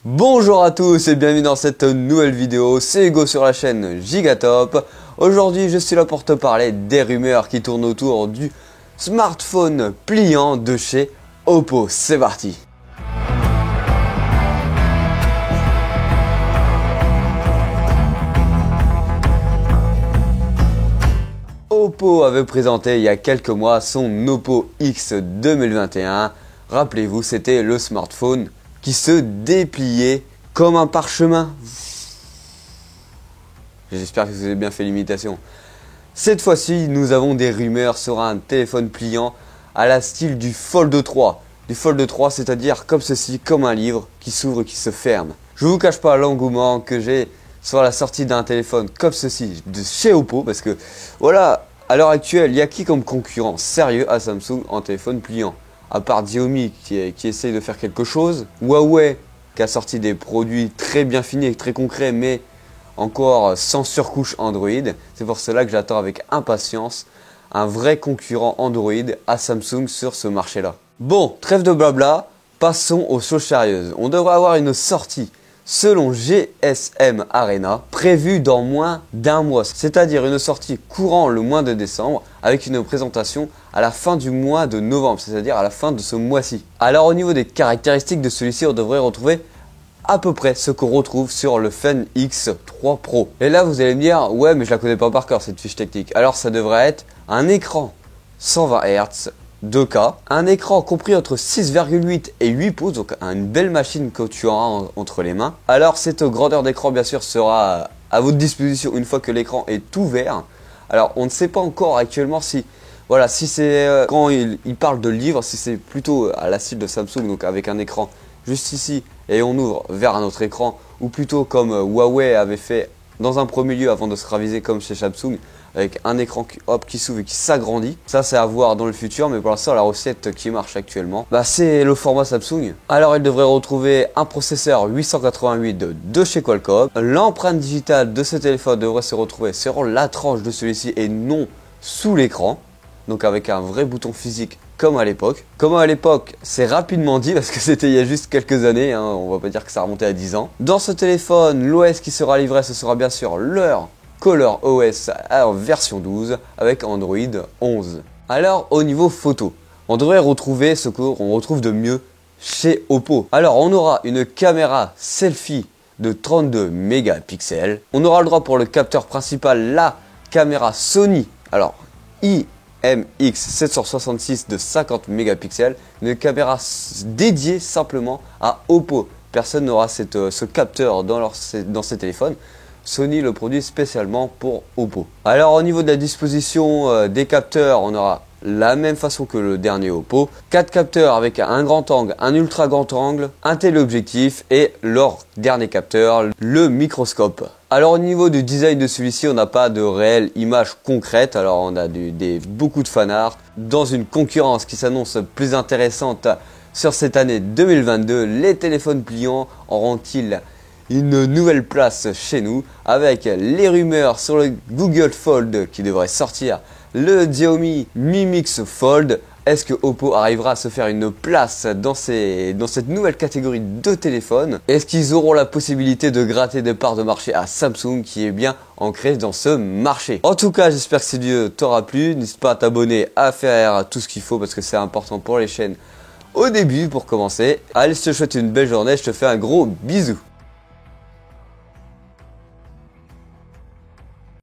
Bonjour à tous et bienvenue dans cette nouvelle vidéo, c'est Hugo sur la chaîne Gigatop. Aujourd'hui je suis là pour te parler des rumeurs qui tournent autour du smartphone pliant de chez Oppo. C'est parti. Oppo avait présenté il y a quelques mois son Oppo X 2021. Rappelez-vous, c'était le smartphone qui se dépliait comme un parchemin. J'espère que vous avez bien fait l'imitation. Cette fois-ci, nous avons des rumeurs sur un téléphone pliant à la style du Fold 3. Du Fold 3, c'est-à-dire comme ceci, comme un livre qui s'ouvre et qui se ferme. Je ne vous cache pas l'engouement que j'ai sur la sortie d'un téléphone comme ceci de chez Oppo, parce que voilà, à l'heure actuelle, il y a qui comme concurrent sérieux à Samsung en téléphone pliant? À part Xiaomi qui essaye de faire quelque chose, Huawei qui a sorti des produits très bien finis et très concrets, mais encore sans surcouche Android. C'est pour cela que j'attends avec impatience un vrai concurrent Android à Samsung sur ce marché-là. Bon, trêve de blabla, passons aux choses sérieuses. On devrait avoir une sortie selon GSM Arena, prévue dans moins d'un mois, c'est-à-dire une sortie courant le mois de décembre, avec une présentation à la fin du mois de novembre, c'est-à-dire à la fin de ce mois-ci. Alors au niveau des caractéristiques de celui-ci, on devrait retrouver à peu près ce qu'on retrouve sur le Fen X3 Pro. Et là vous allez me dire, ouais mais je la connais pas par cœur cette fiche technique. Alors ça devrait être un écran 120 Hz, 2K, un écran compris entre 6,8 et 8 pouces, donc une belle machine que tu auras entre les mains. Alors cette grandeur d'écran bien sûr sera à votre disposition une fois que l'écran est ouvert. Alors on ne sait pas encore actuellement si, voilà, si c'est quand il parle de livre, si c'est plutôt à la style de Samsung, donc avec un écran juste ici et on ouvre vers un autre écran, ou plutôt comme Huawei avait fait dans un premier lieu avant de se raviser comme chez Samsung, avec un écran qui s'ouvre et qui s'agrandit. Ça c'est à voir dans le futur, mais pour l'instant la recette qui marche actuellement, c'est le format Samsung. Alors il devrait retrouver un processeur 888 de chez Qualcomm. L'empreinte digitale de ce téléphone devrait se retrouver sur la tranche de celui-ci et non sous l'écran. Donc avec un vrai bouton physique comme à l'époque. Comme à l'époque, c'est rapidement dit parce que c'était il y a juste quelques années, hein, on va pas dire que ça remontait à 10 ans. Dans ce téléphone, l'OS qui sera livré, ce sera bien sûr leur ColorOS en version 12 avec Android 11. Alors au niveau photo, on devrait retrouver ce qu'on retrouve de mieux chez Oppo. Alors on aura une caméra selfie de 32 mégapixels. On aura le droit pour le capteur principal, la caméra Sony. Alors IMX766 de 50 mégapixels, une caméra dédiée simplement à Oppo. Personne n'aura ce capteur dans ces téléphones. Sony le produit spécialement pour Oppo. Alors au niveau de la disposition des capteurs, on aura la même façon que le dernier Oppo. 4 capteurs avec un grand angle, un ultra grand angle, un téléobjectif et leur dernier capteur, le microscope. Alors au niveau du design de celui-ci, on n'a pas de réelle image concrète. Alors on a beaucoup de fanart. Dans une concurrence qui s'annonce plus intéressante sur cette année 2022, les téléphones pliants auront-ils une nouvelle place chez nous, avec les rumeurs sur le Google Fold qui devrait sortir, le Xiaomi Mi Mix Fold. Est-ce que Oppo arrivera à se faire une place dans cette nouvelle catégorie de téléphones? Est-ce qu'ils auront la possibilité de gratter des parts de marché à Samsung qui est bien ancré dans ce marché? En tout cas, j'espère que cette vidéo t'aura plu. N'hésite pas à t'abonner, à faire tout ce qu'il faut parce que c'est important pour les chaînes au début pour commencer. Allez, je te souhaite une belle journée, je te fais un gros bisou.